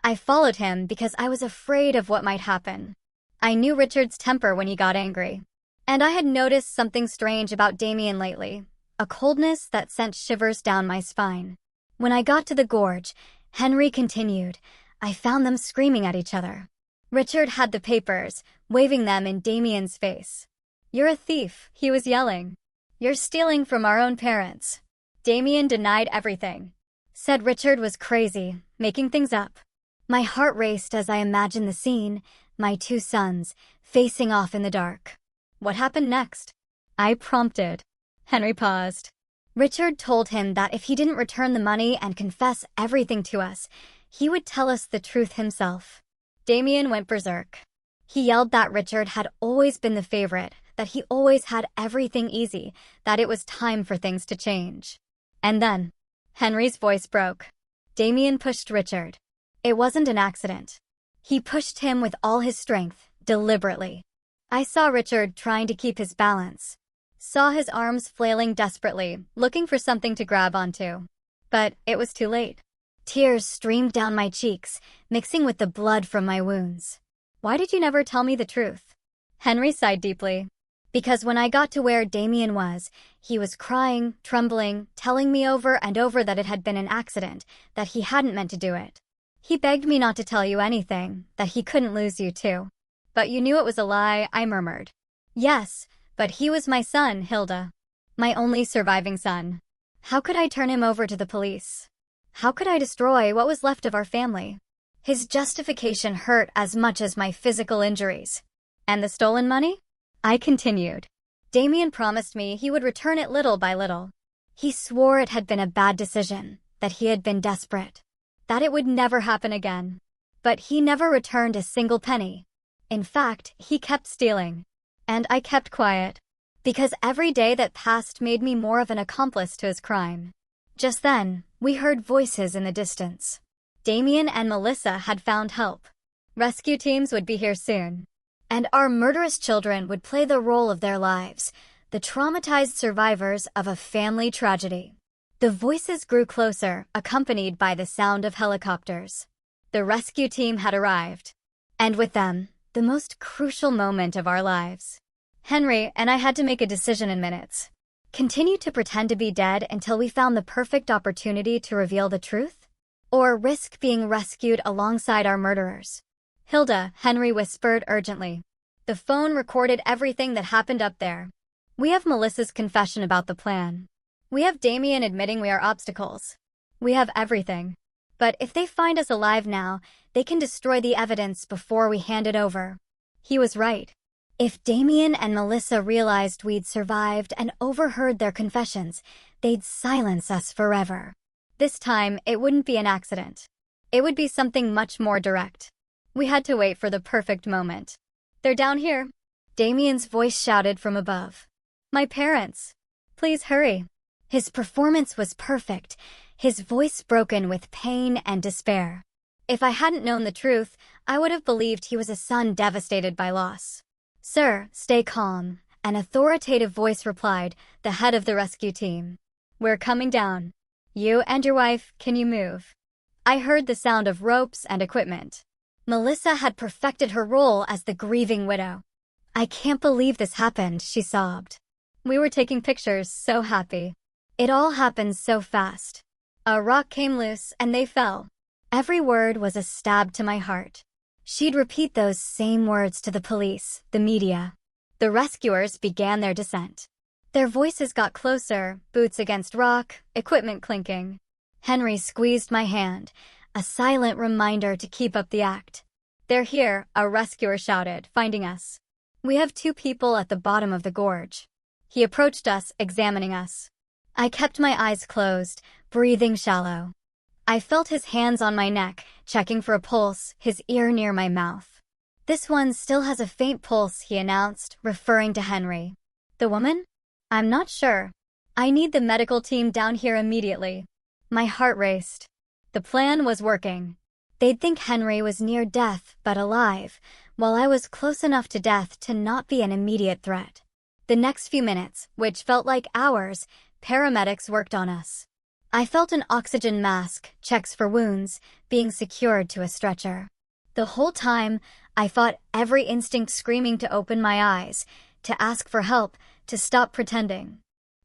I followed him because I was afraid of what might happen. I knew Richard's temper when he got angry. And I had noticed something strange about Damien lately, a coldness that sent shivers down my spine. When I got to the gorge, Henry continued, I found them screaming at each other. Richard had the papers, waving them in Damien's face. You're a thief, he was yelling. You're stealing from our own parents. Damien denied everything. Said Richard was crazy, making things up. My heart raced as I imagined the scene, my two sons, facing off in the dark. What happened next? I prompted. Henry paused. Richard told him that if he didn't return the money and confess everything to us, he would tell us the truth himself. Damien went berserk. He yelled that Richard had always been the favorite, that he always had everything easy, that it was time for things to change. And then, Henry's voice broke. Damien pushed Richard. It wasn't an accident. He pushed him with all his strength, deliberately. I saw Richard trying to keep his balance. Saw his arms flailing desperately, looking for something to grab onto. But it was too late. Tears streamed down my cheeks, mixing with the blood from my wounds. Why did you never tell me the truth? Henry sighed deeply. Because when I got to where Damien was, he was crying, trembling, telling me over and over that it had been an accident, that he hadn't meant to do it. He begged me not to tell you anything, that he couldn't lose you too. But you knew it was a lie, I murmured. Yes, but he was my son, Hilda. My only surviving son. How could I turn him over to the police? How could I destroy what was left of our family? His justification hurt as much as my physical injuries. And the stolen money? I continued. Damien promised me he would return it little by little. He swore it had been a bad decision, that he had been desperate, that it would never happen again. But he never returned a single penny. In fact, he kept stealing. And I kept quiet, because every day that passed made me more of an accomplice to his crime. Just then, we heard voices in the distance. Damien and Melissa had found help. Rescue teams would be here soon. And our murderous children would play the role of their lives, the traumatized survivors of a family tragedy. The voices grew closer, accompanied by the sound of helicopters. The rescue team had arrived. And with them, the most crucial moment of our lives. Henry and I had to make a decision in minutes. Continue to pretend to be dead until we found the perfect opportunity to reveal the truth? Or risk being rescued alongside our murderers? Hilda, Henry whispered urgently. The phone recorded everything that happened up there. We have Melissa's confession about the plan. We have Damien admitting we are obstacles. We have everything. But if they find us alive now, they can destroy the evidence before we hand it over. He was right. If Damien and Melissa realized we'd survived and overheard their confessions, they'd silence us forever. This time, it wouldn't be an accident. It would be something much more direct. We had to wait for the perfect moment. They're down here. Damien's voice shouted from above. My parents. Please hurry. His performance was perfect, his voice broken with pain and despair. If I hadn't known the truth, I would have believed he was a son devastated by loss. Sir, stay calm, an authoritative voice replied, the head of the rescue team. We're coming down. You and your wife, can you move? I heard the sound of ropes and equipment. Melissa had perfected her role as the grieving widow. I can't believe this happened, she sobbed. We were taking pictures, so happy. It all happened so fast. A rock came loose and they fell. Every word was a stab to my heart. She'd repeat those same words to the police, the media. The rescuers began their descent. Their voices got closer, boots against rock, equipment clinking. Henry squeezed my hand, a silent reminder to keep up the act. They're here, a rescuer shouted, finding us. We have 2 people at the bottom of the gorge. He approached us, examining us. I kept my eyes closed, breathing shallow. I felt his hands on my neck, checking for a pulse, his ear near my mouth. This one still has a faint pulse, he announced, referring to Henry. The woman? I'm not sure. I need the medical team down here immediately. My heart raced. The plan was working. They'd think Henry was near death, but alive, while I was close enough to death to not be an immediate threat. The next few minutes, which felt like hours, paramedics worked on us. I felt an oxygen mask, checks for wounds, being secured to a stretcher. The whole time, I fought every instinct screaming to open my eyes, to ask for help, to stop pretending.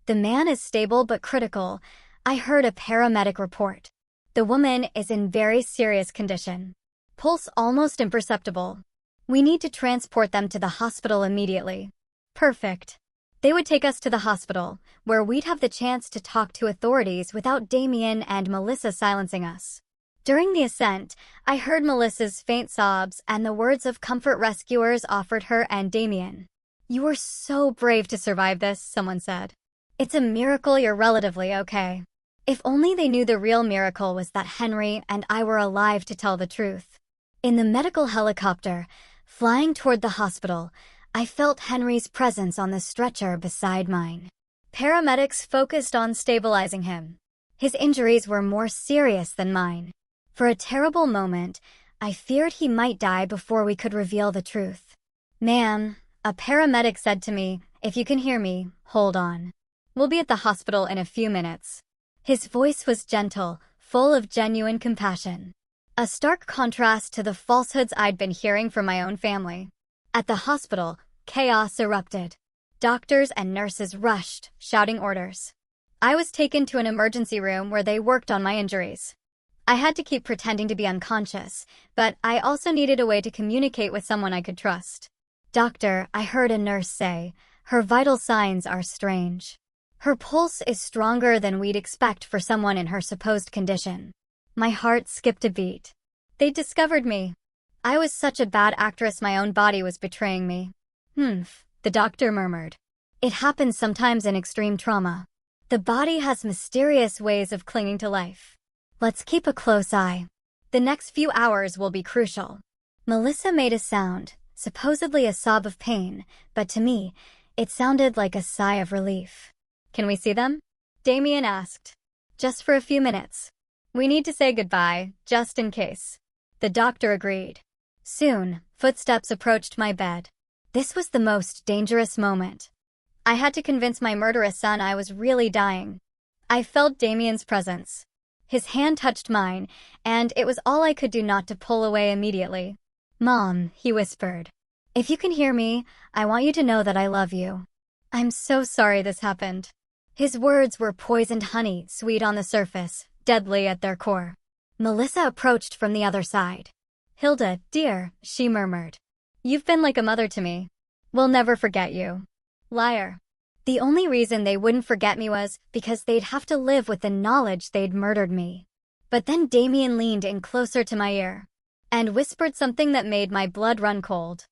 The man is stable but critical, I heard a paramedic report. The woman is in very serious condition. Pulse almost imperceptible. We need to transport them to the hospital immediately. Perfect. They would take us to the hospital, where we'd have the chance to talk to authorities without Damien and Melissa silencing us. During the ascent, I heard Melissa's faint sobs and the words of comfort rescuers offered her and Damien. You were so brave to survive this, someone said. It's a miracle you're relatively okay. If only they knew the real miracle was that Henry and I were alive to tell the truth. In the medical helicopter, flying toward the hospital, I felt Henry's presence on the stretcher beside mine. Paramedics focused on stabilizing him. His injuries were more serious than mine. For a terrible moment, I feared he might die before we could reveal the truth. Ma'am, a paramedic said to me, if you can hear me, hold on. We'll be at the hospital in a few minutes. His voice was gentle, full of genuine compassion. A stark contrast to the falsehoods I'd been hearing from my own family. At the hospital, chaos erupted. Doctors and nurses rushed, shouting orders. I was taken to an emergency room where they worked on my injuries. I had to keep pretending to be unconscious, but I also needed a way to communicate with someone I could trust. Doctor, I heard a nurse say, her vital signs are strange. Her pulse is stronger than we'd expect for someone in her supposed condition. My heart skipped a beat. They discovered me. I was such a bad actress my own body was betraying me. The doctor murmured. It happens sometimes in extreme trauma. The body has mysterious ways of clinging to life. Let's keep a close eye. The next few hours will be crucial. Melissa made a sound, supposedly a sob of pain, but to me, it sounded like a sigh of relief. Can we see them? Damien asked. Just for a few minutes. We need to say goodbye, just in case. The doctor agreed. Soon, footsteps approached my bed. This was the most dangerous moment. I had to convince my murderous son I was really dying. I felt Damien's presence. His hand touched mine, and it was all I could do not to pull away immediately. Mom, he whispered. If you can hear me, I want you to know that I love you. I'm so sorry this happened. His words were poisoned honey, sweet on the surface, deadly at their core. Melissa approached from the other side. Hilda, dear, she murmured. You've been like a mother to me. We'll never forget you. Liar. The only reason they wouldn't forget me was because they'd have to live with the knowledge they'd murdered me. But then Damien leaned in closer to my ear and whispered something that made my blood run cold.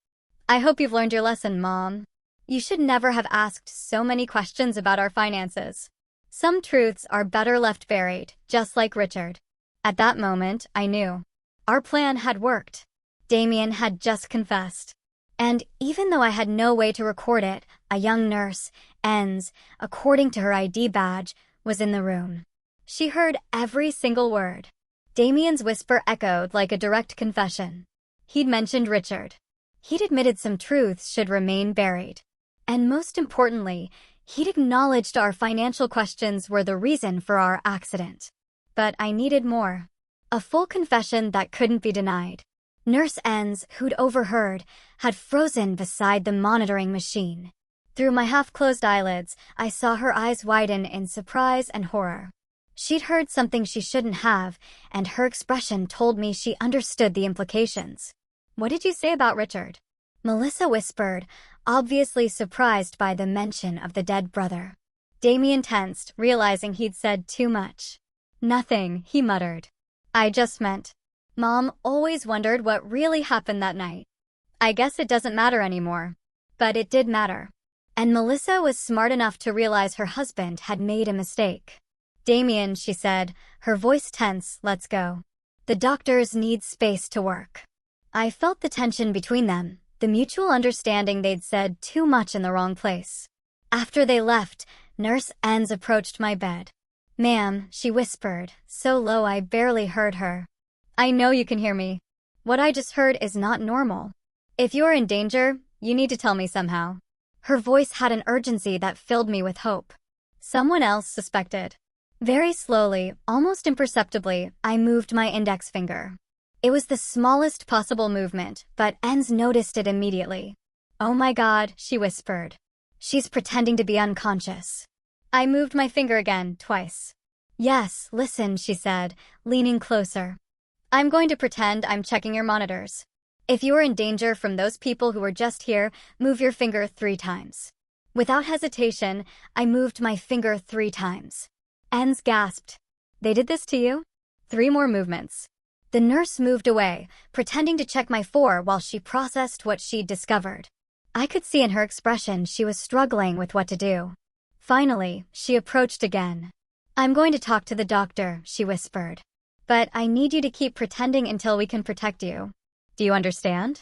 I hope you've learned your lesson, Mom. You should never have asked so many questions about our finances. Some truths are better left buried, just like Richard. At that moment, I knew. Our plan had worked. Damien had just confessed. And even though I had no way to record it, a young nurse, Enz, according to her ID badge, was in the room. She heard every single word. Damien's whisper echoed like a direct confession. He'd mentioned Richard. He'd admitted some truths should remain buried. And most importantly, he'd acknowledged our financial questions were the reason for our accident. But I needed more. A full confession that couldn't be denied. Nurse Enz, who'd overheard, had frozen beside the monitoring machine. Through my half-closed eyelids, I saw her eyes widen in surprise and horror. She'd heard something she shouldn't have, and her expression told me she understood the implications. What did you say about Richard? Melissa whispered, obviously surprised by the mention of the dead brother. Damien tensed, realizing he'd said too much. Nothing, he muttered. I just meant. Mom always wondered what really happened that night. I guess it doesn't matter anymore. But it did matter. And Melissa was smart enough to realize her husband had made a mistake. "Damien," she said, her voice tense, "let's go. The doctors need space to work." I felt the tension between them, the mutual understanding they'd said too much in the wrong place. After they left, Nurse Enns approached my bed. "Ma'am," she whispered, so low I barely heard her. "I know you can hear me. What I just heard is not normal. If you're in danger, you need to tell me somehow." Her voice had an urgency that filled me with hope. Someone else suspected. Very slowly, almost imperceptibly, I moved my index finger. It was the smallest possible movement, but Enns noticed it immediately. "Oh my God," she whispered. "She's pretending to be unconscious." I moved my finger again, twice. "Yes, listen," she said, leaning closer. "I'm going to pretend I'm checking your monitors. If you are in danger from those people who were just here, move your finger 3 times." Without hesitation, I moved my finger 3 times. Enns gasped. "They did this to you?" 3 more movements. The nurse moved away, pretending to check my 4 while she processed what she'd discovered. I could see in her expression she was struggling with what to do. Finally, she approached again. "I'm going to talk to the doctor," she whispered. "But I need you to keep pretending until we can protect you. Do you understand?"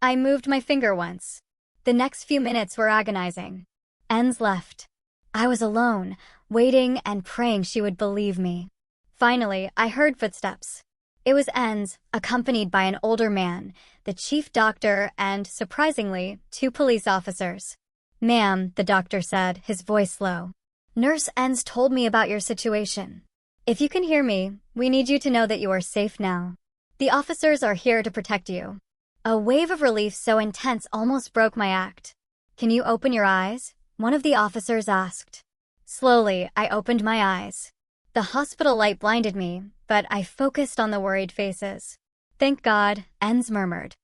I moved my finger once. The next few minutes were agonizing. Enns left. I was alone, waiting and praying she would believe me. Finally, I heard footsteps. It was Enns, accompanied by an older man, the chief doctor, and, surprisingly, 2 police officers. "Ma'am," the doctor said, his voice low. "Nurse Enns told me about your situation. If you can hear me, we need you to know that you are safe now. The officers are here to protect you." A wave of relief so intense almost broke my act. "Can you open your eyes?" one of the officers asked. Slowly, I opened my eyes. The hospital light blinded me, but I focused on the worried faces. "Thank God," Enns murmured.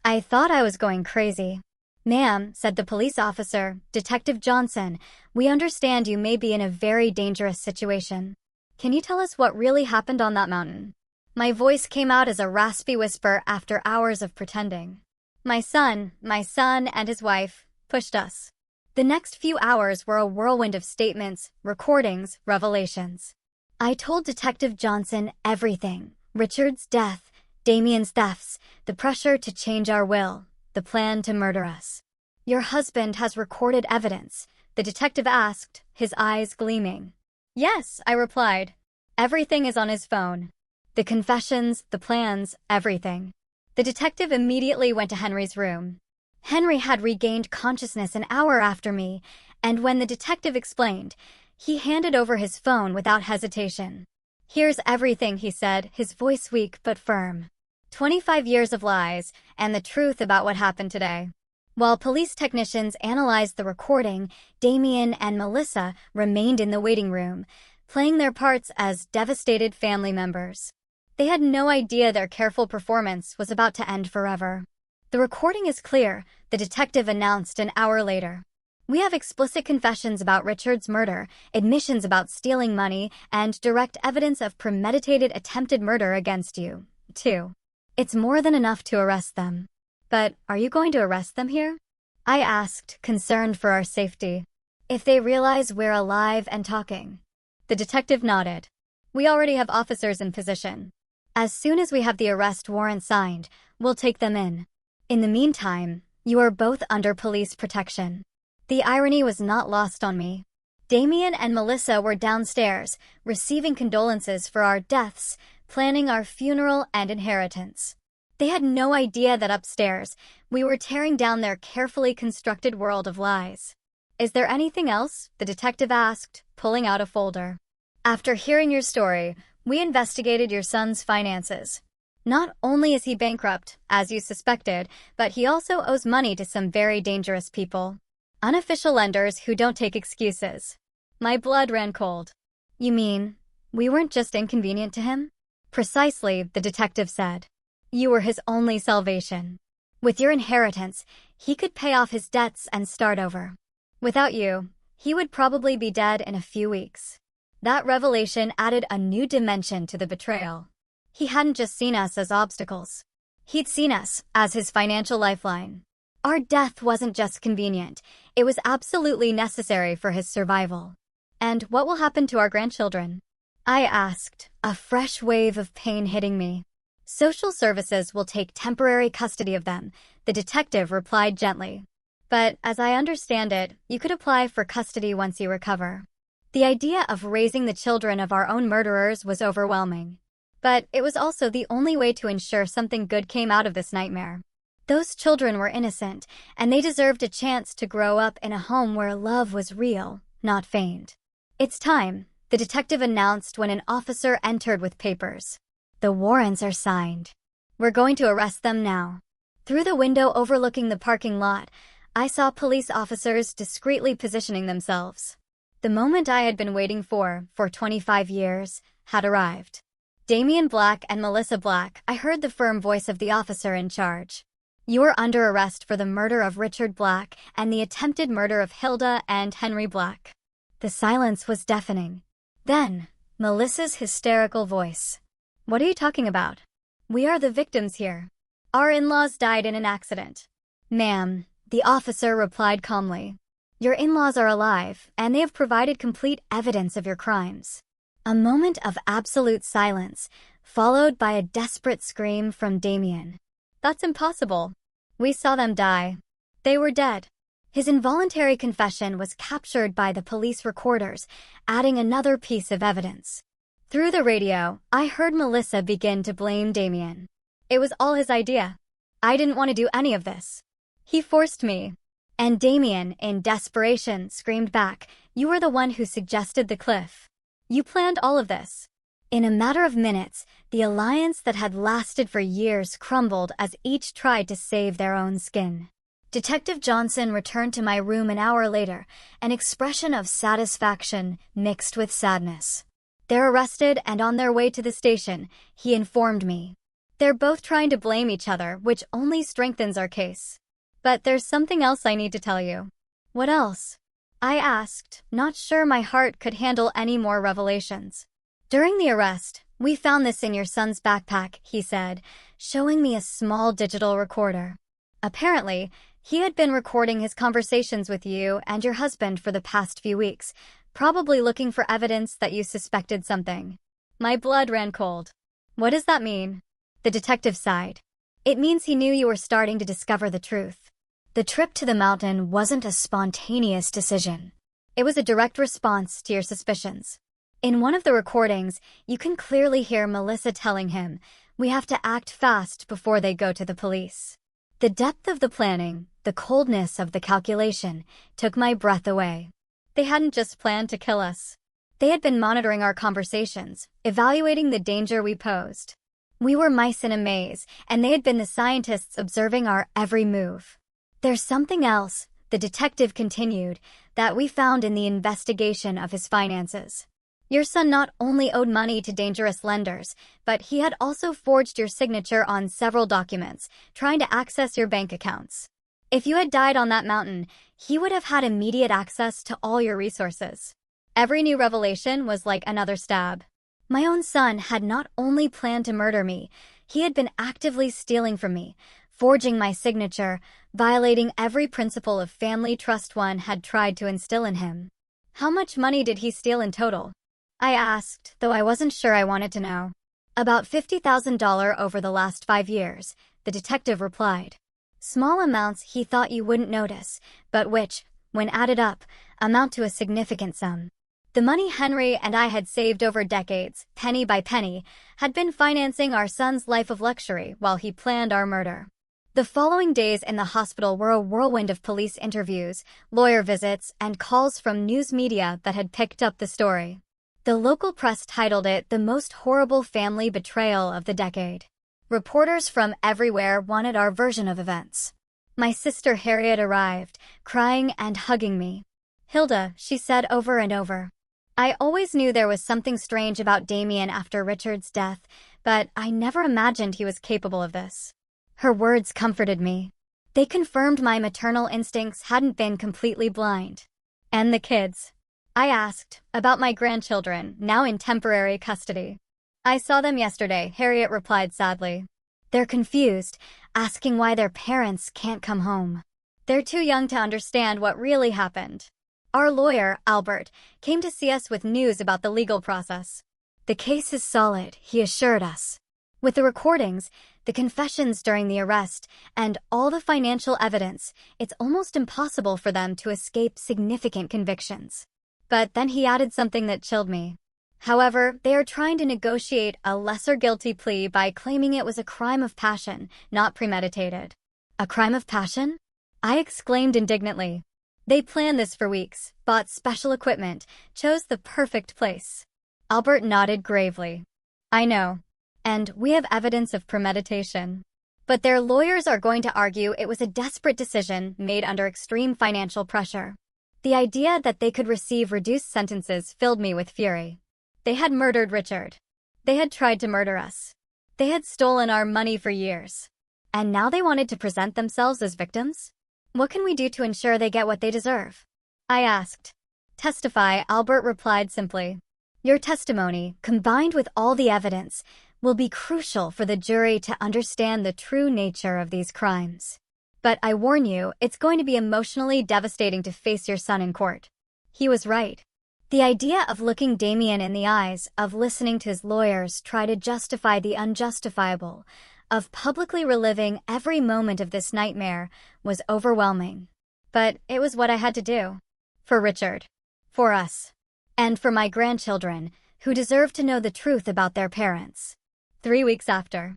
I thought I was going crazy. "Ma'am," said the police officer, Detective Johnson, "we understand you may be in a very dangerous situation. Can you tell us what really happened on that mountain?" My voice came out as a raspy whisper after hours of pretending. My son and his wife pushed us." The next few hours were a whirlwind of statements, recordings, revelations. I told Detective Johnson everything: Richard's death, Damien's thefts, the pressure to change our will, the plan to murder us. "Your husband has recorded evidence?" the detective asked, his eyes gleaming. "Yes," I replied. "Everything is on his phone. The confessions, the plans, everything." The detective immediately went to Henry's room. Henry had regained consciousness an hour after me, and when the detective explained, he handed over his phone without hesitation. "Here's everything," he said, his voice weak but firm. 25 years of lies, and the truth about what happened today. While police technicians analyzed the recording, Damien and Melissa remained in the waiting room, playing their parts as devastated family members. They had no idea their careful performance was about to end forever. "The recording is clear," the detective announced an hour later. "We have explicit confessions about Richard's murder, admissions about stealing money, and direct evidence of premeditated attempted murder against you, too. It's more than enough to arrest them." "But are you going to arrest them here?" I asked, concerned for our safety. "If they realize we're alive and talking." The detective nodded. "We already have officers in position. As soon as we have the arrest warrant signed, we'll take them in. In the meantime, you are both under police protection." The irony was not lost on me. Damien and Melissa were downstairs, receiving condolences for our deaths, planning our funeral and inheritance. They had no idea that upstairs, we were tearing down their carefully constructed world of lies. "Is there anything else?" the detective asked, pulling out a folder. "After hearing your story, we investigated your son's finances. Not only is he bankrupt, as you suspected, but he also owes money to some very dangerous people. Unofficial lenders who don't take excuses." My blood ran cold. "You mean, we weren't just inconvenient to him?" "Precisely," the detective said. "You were his only salvation. With your inheritance, he could pay off his debts and start over. Without you, he would probably be dead in a few weeks." That revelation added a new dimension to the betrayal. He hadn't just seen us as obstacles. He'd seen us as his financial lifeline. Our death wasn't just convenient, it was absolutely necessary for his survival. And what will happen to our grandchildren? I asked, a fresh wave of pain hitting me. Social services will take temporary custody of them, the detective replied gently. But as I understand it, you could apply for custody once you recover. The idea of raising the children of our own murderers was overwhelming. But it was also the only way to ensure something good came out of this nightmare. Those children were innocent, and they deserved a chance to grow up in a home where love was real, not feigned. It's time, the detective announced when an officer entered with papers. The warrants are signed. We're going to arrest them now. Through the window overlooking the parking lot, I saw police officers discreetly positioning themselves. The moment I had been waiting for 25 years, had arrived. Damian Black and Melissa Black, I heard the firm voice of the officer in charge. You are under arrest for the murder of Richard Black and the attempted murder of Hilda and Henry Black. The silence was deafening. Then, Melissa's hysterical voice. What are you talking about? We are the victims here. Our in-laws died in an accident. Ma'am, the officer replied calmly. Your in-laws are alive, and they have provided complete evidence of your crimes. A moment of absolute silence, followed by a desperate scream from Damian. That's impossible. We saw them die. They were dead. His involuntary confession was captured by the police recorders, adding another piece of evidence. Through the radio, I heard Melissa begin to blame Damian. It was all his idea. I didn't want to do any of this. He forced me. And Damian, in desperation, screamed back, you were the one who suggested the cliff. You planned all of this. In a matter of minutes, the alliance that had lasted for years crumbled as each tried to save their own skin. Detective Johnson returned to my room an hour later, an expression of satisfaction mixed with sadness. They're arrested and on their way to the station, he informed me. They're both trying to blame each other, which only strengthens our case. But there's something else I need to tell you. What else? I asked, not sure my heart could handle any more revelations. During the arrest, we found this in your son's backpack, he said, showing me a small digital recorder. Apparently, he had been recording his conversations with you and your husband for the past few weeks, probably looking for evidence that you suspected something. My blood ran cold. What does that mean? The detective sighed. It means he knew you were starting to discover the truth. The trip to the mountain wasn't a spontaneous decision. It was a direct response to your suspicions. In one of the recordings, you can clearly hear Melissa telling him, we have to act fast before they go to the police. The depth of the planning, the coldness of the calculation, took my breath away. They hadn't just planned to kill us. They had been monitoring our conversations, evaluating the danger we posed. We were mice in a maze, and they had been the scientists observing our every move. There's something else, the detective continued, that we found in the investigation of his finances. Your son not only owed money to dangerous lenders, but he had also forged your signature on several documents, trying to access your bank accounts. If you had died on that mountain, he would have had immediate access to all your resources. Every new revelation was like another stab. My own son had not only planned to murder me, he had been actively stealing from me, forging my signature, violating every principle of family trust one had tried to instill in him. How much money did he steal in total? I asked, though I wasn't sure I wanted to know. About $50,000 over the last 5 years, the detective replied. Small amounts he thought you wouldn't notice, but which, when added up, amount to a significant sum. The money Henry and I had saved over decades, penny by penny, had been financing our son's life of luxury while he planned our murder. The following days in the hospital were a whirlwind of police interviews, lawyer visits, and calls from news media that had picked up the story. The local press titled it the most horrible family betrayal of the decade. Reporters from everywhere wanted our version of events. My sister Harriet arrived, crying and hugging me. Hilda, she said over and over. I always knew there was something strange about Damian after Richard's death, but I never imagined he was capable of this. Her words comforted me. They confirmed my maternal instincts hadn't been completely blind. And the kids? I asked, about my grandchildren, now in temporary custody. I saw them yesterday, Harriet replied sadly. They're confused, asking why their parents can't come home. They're too young to understand what really happened. Our lawyer, Albert, came to see us with news about the legal process. The case is solid, he assured us. With the recordings, the confessions during the arrest, and all the financial evidence, it's almost impossible for them to escape significant convictions. But then he added something that chilled me. However, they are trying to negotiate a lesser guilty plea by claiming it was a crime of passion, not premeditated. A crime of passion? I exclaimed indignantly. They planned this for weeks, bought special equipment, chose the perfect place. Albert nodded gravely. I know. And we have evidence of premeditation. But their lawyers are going to argue it was a desperate decision made under extreme financial pressure. The idea that they could receive reduced sentences filled me with fury. They had murdered Richard. They had tried to murder us. They had stolen our money for years. And now they wanted to present themselves as victims? What can we do to ensure they get what they deserve? I asked. Testify, Albert replied simply. Your testimony, combined with all the evidence, will be crucial for the jury to understand the true nature of these crimes. But I warn you, it's going to be emotionally devastating to face your son in court. He was right. The idea of looking Damien in the eyes, of listening to his lawyers try to justify the unjustifiable, of publicly reliving every moment of this nightmare, was overwhelming. But it was what I had to do. For Richard. For us. And for my grandchildren, who deserve to know the truth about their parents. 3 weeks after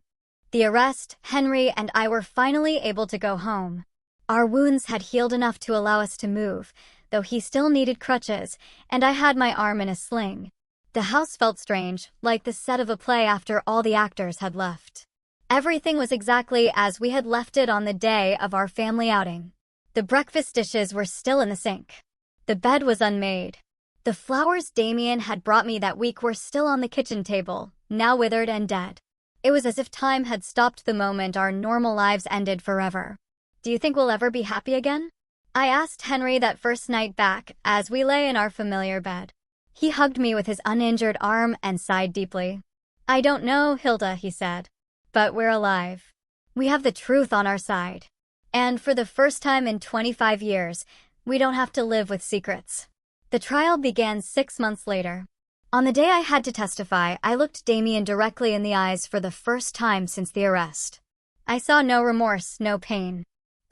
the arrest, Henry and I were finally able to go home. Our wounds had healed enough to allow us to move, though he still needed crutches, and I had my arm in a sling. The house felt strange, like the set of a play after all the actors had left. Everything was exactly as we had left it on the day of our family outing. The breakfast dishes were still in the sink. The bed was unmade. The flowers Damien had brought me that week were still on the kitchen table, now withered and dead. It was as if time had stopped the moment our normal lives ended forever. Do you think we'll ever be happy again? I asked Henry that first night back as we lay in our familiar bed. He hugged me with his uninjured arm and sighed deeply. I don't know, Hilda, he said. But we're alive. We have the truth on our side. And for the first time in 25 years, we don't have to live with secrets. The trial began 6 months later. On the day I had to testify, I looked Damien directly in the eyes for the first time since the arrest. I saw no remorse, no pain.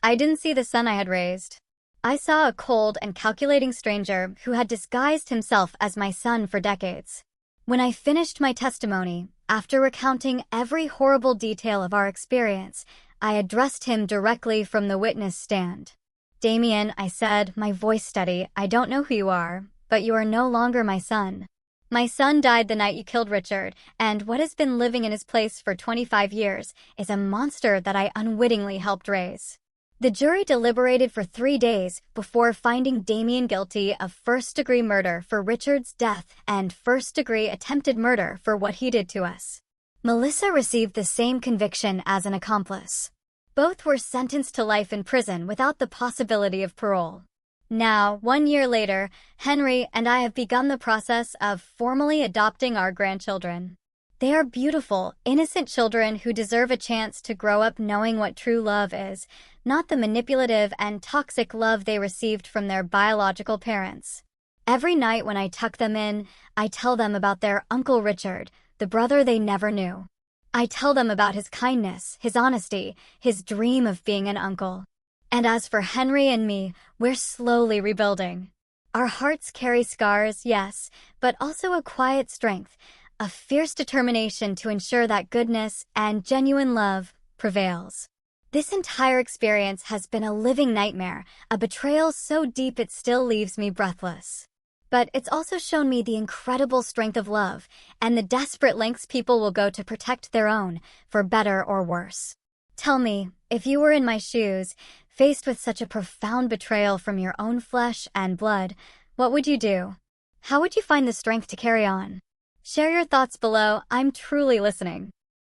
I didn't see the son I had raised. I saw a cold and calculating stranger who had disguised himself as my son for decades. When I finished my testimony, after recounting every horrible detail of our experience, I addressed him directly from the witness stand. Damien, I said, my voice steady, I don't know who you are, but you are no longer my son. My son died the night you killed Richard, and what has been living in his place for 25 years is a monster that I unwittingly helped raise. The jury deliberated for 3 days before finding Damien guilty of first-degree murder for Richard's death and first-degree attempted murder for what he did to us. Melissa received the same conviction as an accomplice. Both were sentenced to life in prison without the possibility of parole. Now, 1 year later, Henry and I have begun the process of formally adopting our grandchildren. They are beautiful, innocent children who deserve a chance to grow up knowing what true love is, not the manipulative and toxic love they received from their biological parents. Every night when I tuck them in, I tell them about their Uncle Richard, the brother they never knew. I tell them about his kindness, his honesty, his dream of being an uncle. And as for Henry and me, we're slowly rebuilding. Our hearts carry scars, yes, but also a quiet strength, a fierce determination to ensure that goodness and genuine love prevails. This entire experience has been a living nightmare, a betrayal so deep it still leaves me breathless. But it's also shown me the incredible strength of love and the desperate lengths people will go to protect their own, for better or worse. Tell me, if you were in my shoes, faced with such a profound betrayal from your own flesh and blood, what would you do? How would you find the strength to carry on? Share your thoughts below. I'm truly listening.